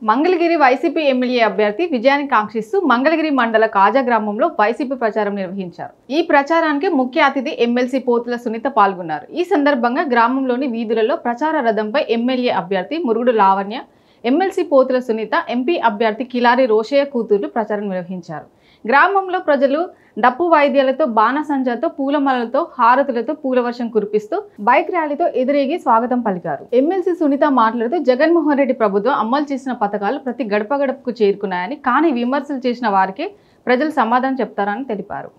Mangalagiri YCP MLA అభ్యర్థి విజయాన్ని కాంక్షిస్తూ మంగళగిరి మండల కాజా గ్రామంలో వైసీపీ ప్రచారం నిర్వహించారు. ఈ ప్రచారానికి ముఖ్య అతిథి ఎమ్మెల్సీ పోతుల సునీత పాల్గొన్నారు. ఈ సందర్భంగా గ్రామంలోని వీధులలో ప్రచార రథంపై ఎమ్మెల్యే అభ్యర్థి మురుగుడు లావణ్య, ఎమ్మెల్సీ పోతుల సునీత, ఎంపీ అభ్యర్థి కిలారి రోషయ్య కూతుర్లు ప్రచారం నిర్వహించారు. గ్రామంలో ప్రజలు డప్పు వాయిద్యాలతో, బాణసంచాతో, పూలమాలలతో, హారతులతో పూలవర్షం కురిపిస్తూ బైక్ ర్యాలీతో ఎదురేగి స్వాగతం పలికారు. ఎమ్మెల్సీ సునీత మాట్లాడుతూ జగన్మోహన్ రెడ్డి ప్రభుత్వం అమలు చేసిన పథకాలు ప్రతి గడప గడపకు చేరుకున్నాయని, కానీ విమర్శలు చేసిన వారికి ప్రజలు సమాధానం చెప్తారని తెలిపారు.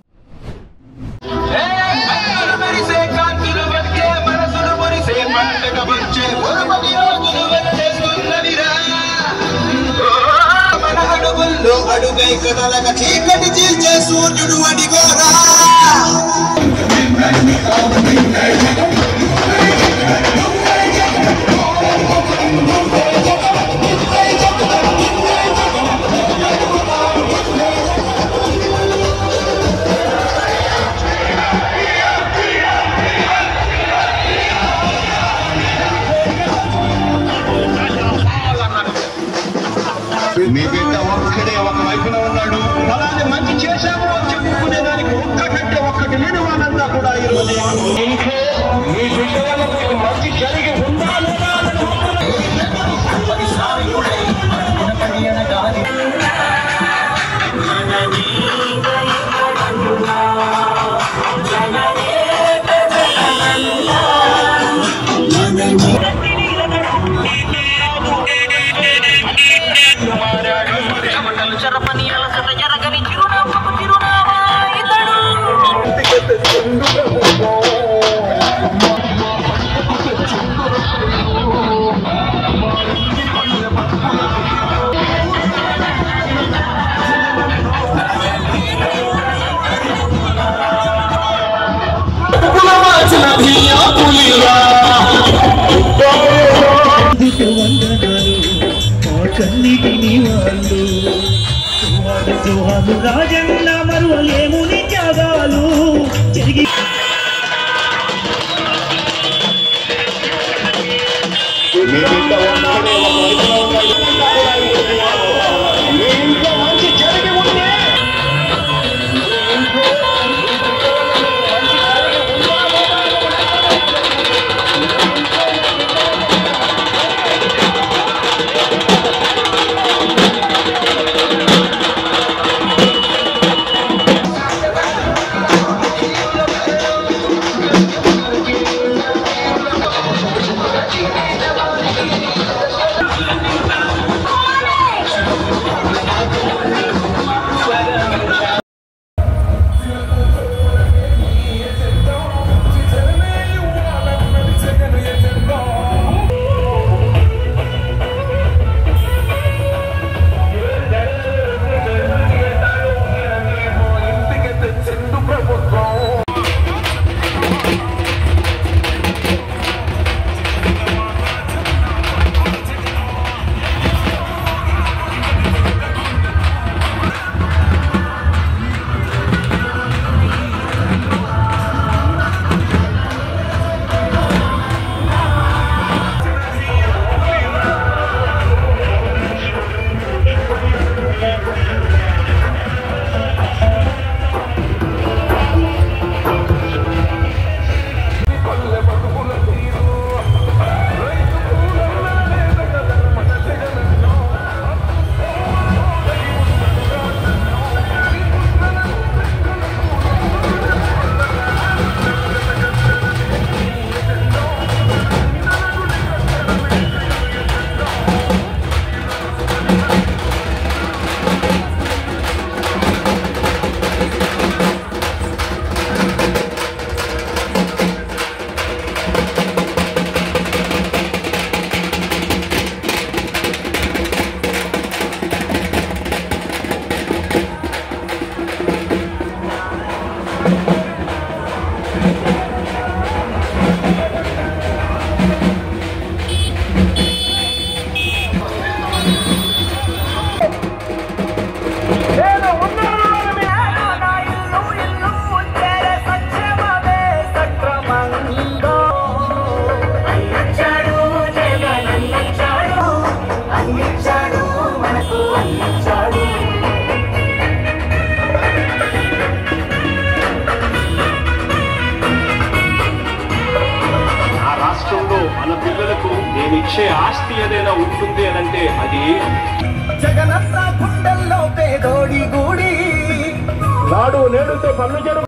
అడుగై కదలక చీకటి చీల్చే సూర్యుడు అడిగోరా. మీ బిడ్డ ఒక్కడే ఒక వైపున ఉన్నాడు. అలాగే మంచి చేశాము చెప్పుకునే దానికి ఒక్కటంటే ఒక్కటి లేని వాళ్ళంతా కూడా ఈరోజు మీ బిడ్డ వల్ల మీకు మంచి జరిగి ఉండాలి. రాజన్న మరువలేము త్యాగాలు జరిగి వచ్చే ఆస్తి ఏదైనా ఉంటుంది అనంటే అది జగనన్న గుండెల్లో పేదోడి గూడి నాడు నేడుతో పనులు జరుగు.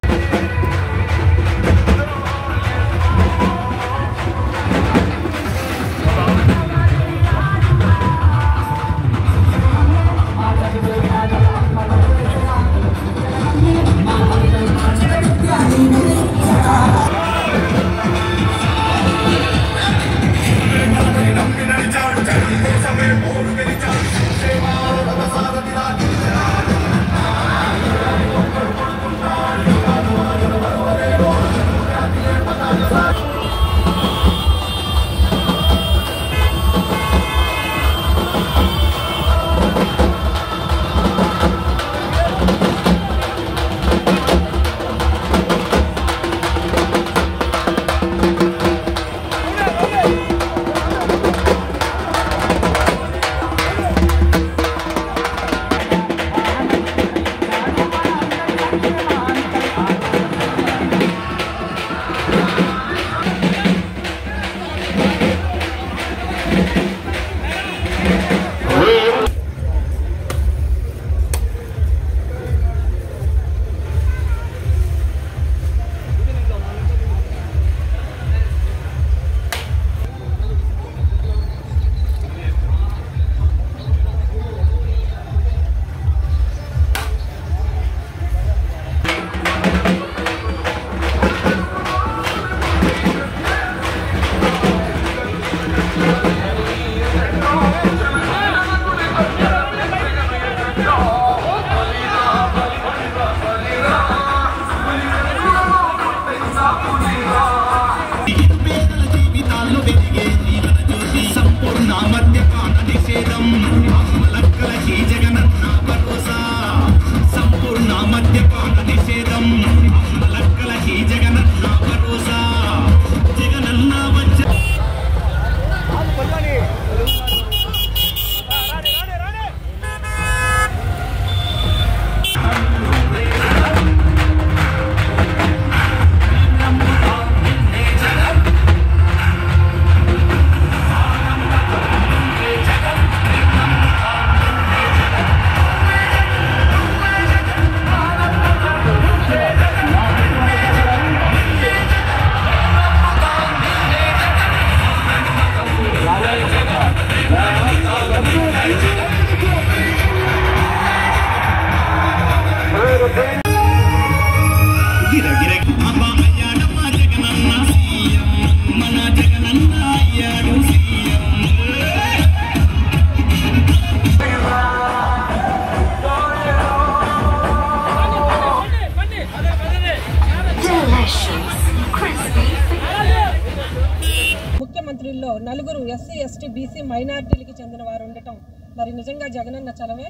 ముఖ్యమంత్రుల్లో నలుగురు ఎస్సీ ఎస్టీ బీసీ మైనారిటీలకి చెందిన వారు ఉండటం మరి నిజంగా జగనన్న చలవే.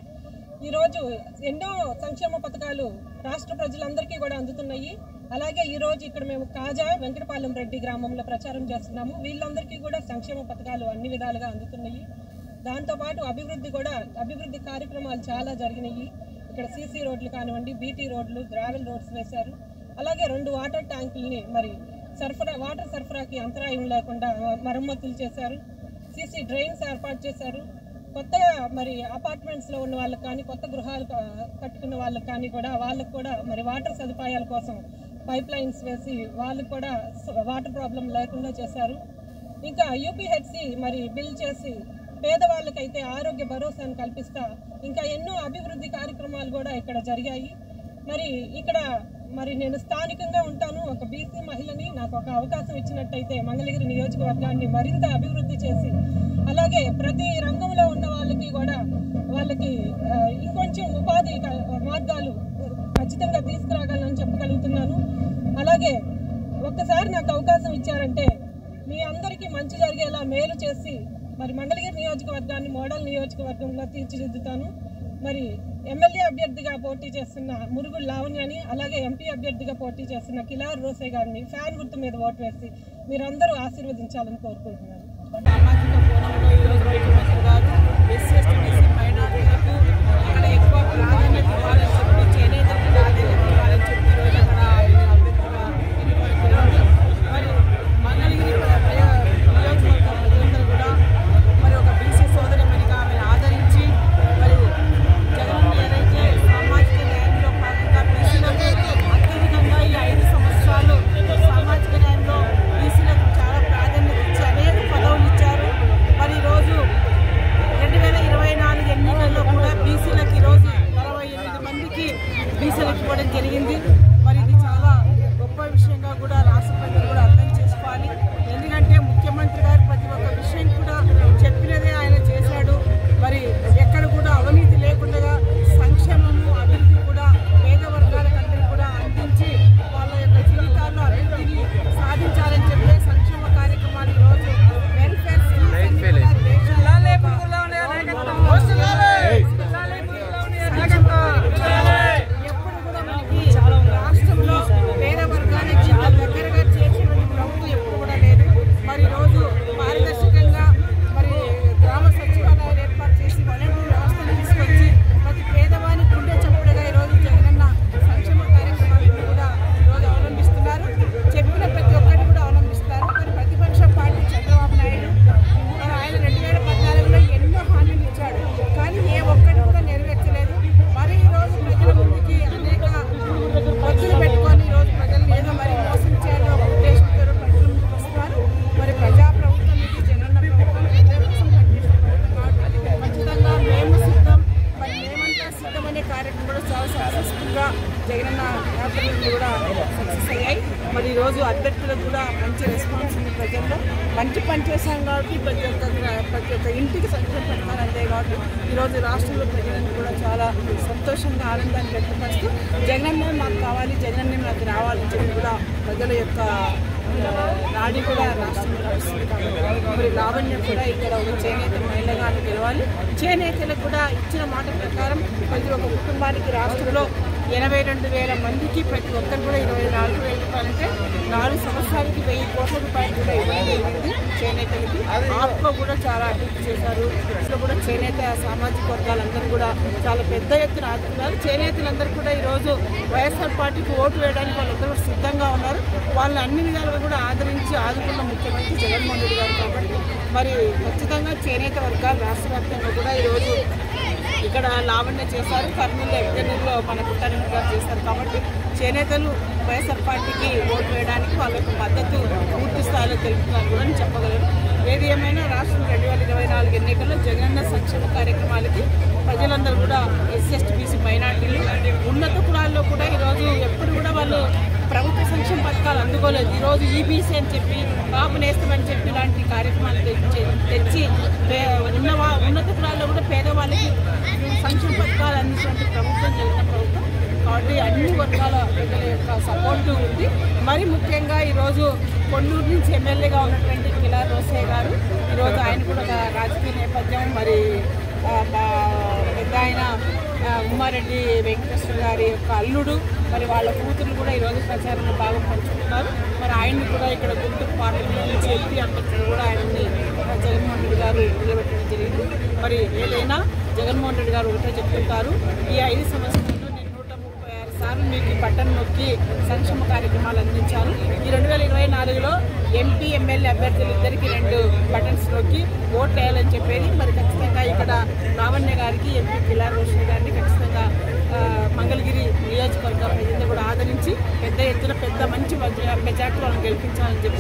ఈరోజు ఎన్నో సంక్షేమ పథకాలు రాష్ట్ర ప్రజలందరికీ కూడా అందుతున్నాయి. అలాగే ఈరోజు ఇక్కడ మేము కాజా వెంకటపాలెం రెడ్డి గ్రామంలో ప్రచారం చేస్తున్నాము. వీళ్ళందరికీ కూడా సంక్షేమ పథకాలు అన్ని విధాలుగా అందుతున్నాయి. దాంతోపాటు అభివృద్ధి కార్యక్రమాలు చాలా జరిగినాయి. ఇక్కడ సీసీ రోడ్లు కానివ్వండి, బీటీ రోడ్లు, గ్రావెల్ రోడ్స్ వేశారు. అలాగే 2 వాటర్ ట్యాంకుల్ని మరి వాటర్ సరఫరాకి అంతరాయం లేకుండా మరమ్మతులు చేశారు. సీసీ డ్రైన్స్ ఏర్పాటు చేశారు. కొత్తగా మరి అపార్ట్మెంట్స్లో ఉన్న వాళ్ళకి కానీ, కొత్త గృహాలు కట్టుకున్న వాళ్ళకి కానీ కూడా వాళ్ళకు కూడా మరి వాటర్ సదుపాయాల కోసం పైప్ లైన్స్ వేసి వాళ్ళకు కూడా వాటర్ ప్రాబ్లం లేకుండా చేశారు. ఇంకా యూపీహెచ్సి మరి బిల్ చేసి పేదవాళ్ళకైతే ఆరోగ్య భరోసాను కల్పిస్తా ఇంకా ఎన్నో అభివృద్ధి కార్యక్రమాలు కూడా ఇక్కడ జరిగాయి. మరి ఇక్కడ నేను స్థానికంగా ఉంటాను, ఒక బీసీ మహిళని. నాకు ఒక అవకాశం ఇచ్చినట్టయితే మంగళగిరి నియోజకవర్గాన్ని మరింత అభివృద్ధి చేసి అలాగే ప్రతి రంగంలో ఉన్న వాళ్ళకి కూడా వాళ్ళకి ఇంకొంచెం ఉపాధి మార్గాలు ఖచ్చితంగా తీసుకురాగలనని చెప్పగలుగుతున్నాను. అలాగే ఒక్కసారి నాకు అవకాశం ఇచ్చారంటే మీ అందరికీ మంచి జరిగేలా మేలు చేసి మరి మంగళగిరి నియోజకవర్గాన్ని మోడల్ నియోజకవర్గంగా తీర్చిదిద్దుతాను. మరి ఎమ్మెల్యే అభ్యర్థిగా పోటీ చేస్తున్న మురుగుడు లావణ్యాని, అలాగే ఎంపీ అభ్యర్థిగా పోటీ చేస్తున్న కిలార్ రోసే గారిని ఫ్యాన్ గుర్తు మీద ఓటు వేసి మీరందరూ ఆశీర్వదించాలని కోరుకుంటున్నాను. మరి ఈరోజు అభ్యర్థులకు కూడా మంచి రెస్పాన్స్ ఉంది ప్రజల్లో. మంచి పని చేశాం కాబట్టి ప్రతి ఒక్క ఇంటికి సంక్షేమ పథకాలు అంతే కాబట్టి ఈరోజు రాష్ట్రంలో ప్రజలను కూడా చాలా సంతోషంగా ఆనందాన్ని వ్యక్తపరుస్తూ జగనన్నే మాకు కావాలి, జగనన్నే మాకు రావాలని చెప్పి కూడా ప్రజల యొక్క నాడి కూడా రాష్ట్రంలో నడుస్తుంది. కాబట్టి మరి లావణ్య కూడా ఇక్కడ ఒక చేనేత మహిళగా గెలవాలి. చేనేతలకు కూడా ఇచ్చిన మాట ప్రకారం ప్రతి ఒక్క కుటుంబానికి రాష్ట్రంలో 82,000 మందికి ప్రతి ఒక్కరు కూడా 24,000 రూపాయలు అంటే 4 సంవత్సరాలకి 1,000 కోట్ల రూపాయలు కూడా ఇవ్వడం జరిగింది చేనేతలకి. ఆప్కో కూడా చాలా అభివృద్ధి చేశారు. అసలు కూడా చేనేత సామాజిక వర్గాలందరూ కూడా చాలా పెద్ద ఎత్తున ఆదుకున్నారు. చేనేతలందరూ కూడా ఈరోజు వైఎస్ఆర్ పార్టీకి ఓటు వేయడానికి వాళ్ళందరూ సిద్ధంగా ఉన్నారు. వాళ్ళని అన్ని విధాలుగా కూడా ఆదరించి ఆదుకున్న ముఖ్యమంత్రి జగన్మోహన్ రెడ్డి గారు. కాబట్టి మరి ఖచ్చితంగా చేనేత వర్గాలు రాష్ట్ర వ్యాప్తంగా కూడా ఈరోజు ఇక్కడ లావణ్య చేశారు, కర్నూలు ఎక్కడూరులో మన పుట్టారెడ్డి గారు చేశారు. కాబట్టి చేనేతలు వైఎస్ఆర్ పార్టీకి ఓటు వేయడానికి వాళ్ళ యొక్క మద్దతు పూర్తి స్థాయిలో తెలుపుతున్నారు కూడా అని చెప్పగలరు. ఏది ఏమైనా రాష్ట్రం 2024 ఎన్నికల్లో జగనన్న సంక్షేమ కార్యక్రమాలకి ప్రజలందరూ కూడా ఎస్సీ బీసీ మైనార్టీలు ఉన్నత కులాల్లో కూడా ఈరోజు ఎప్పుడు కూడా వాళ్ళు ప్రభుత్వ సంక్షేమ పథకాలు అందుకోలేదు. ఈరోజు ఈబీసీ అని చెప్పి కాపు నేస్తామని చెప్పి ఇలాంటి కార్యక్రమాలు తెచ్చి ఉన్నత కులాల్లో కూడా పేదవాళ్ళకి సంక్షేమ పథకాలు అందించినటువంటి ప్రభుత్వం జగన్ ప్రభుత్వం. కాబట్టి అన్ని వర్గాల ప్రజల యొక్క సపోర్టు ఉంది. మరి ముఖ్యంగా ఈరోజు కొల్లూరు నుంచి ఎమ్మెల్యేగా ఉన్నటువంటి కిలార్ రోసయ్య గారు ఈరోజు ఆయన కూడా ఒక రాజకీయ నేపథ్యం. మరి పెద్ద ఆయన ఉమ్మారెడ్డి వెంకటేశ్వర గారి యొక్క అల్లుడు, మరి వాళ్ళ కూతురు కూడా ఈరోజు ప్రచారంలో బాగా పంచుకుంటున్నారు. మరి ఆయన్ని కూడా ఇక్కడ గుంటూరు పార్లమెంట్ నుంచి ఎంపీ అభ్యర్థులు కూడా ఆయన్ని జగన్మోహన్ రెడ్డి గారు నిలబెట్టడం జరిగింది. మరి ఏదైనా జగన్మోహన్ రెడ్డి గారు ఒకటే చెప్తుంటారు, ఈ 5 సంవత్సరాల్లో నేను 136 సార్లు మీకు బటన్ నొక్కి సంక్షేమ కార్యక్రమాలు అందించాను. ఈ 2024లో ఎంపీ ఎమ్మెల్యే అభ్యర్థులు ఇద్దరికి 2 బటన్స్ నొక్కి ఓట్లు వేయాలని చెప్పేది. మరి ఖచ్చితంగా ఇక్కడ లావణ్య గారికి, ఎంపీ కిలార్ రోషయ్య గారిని ఖచ్చితంగా మంగళగిరి నియోజకవర్గ ప్రజలు కూడా ఆదరించి పెద్ద ఎత్తున మంచి మెజార్టీ వాళ్ళని గెలిపించాలని చెప్పి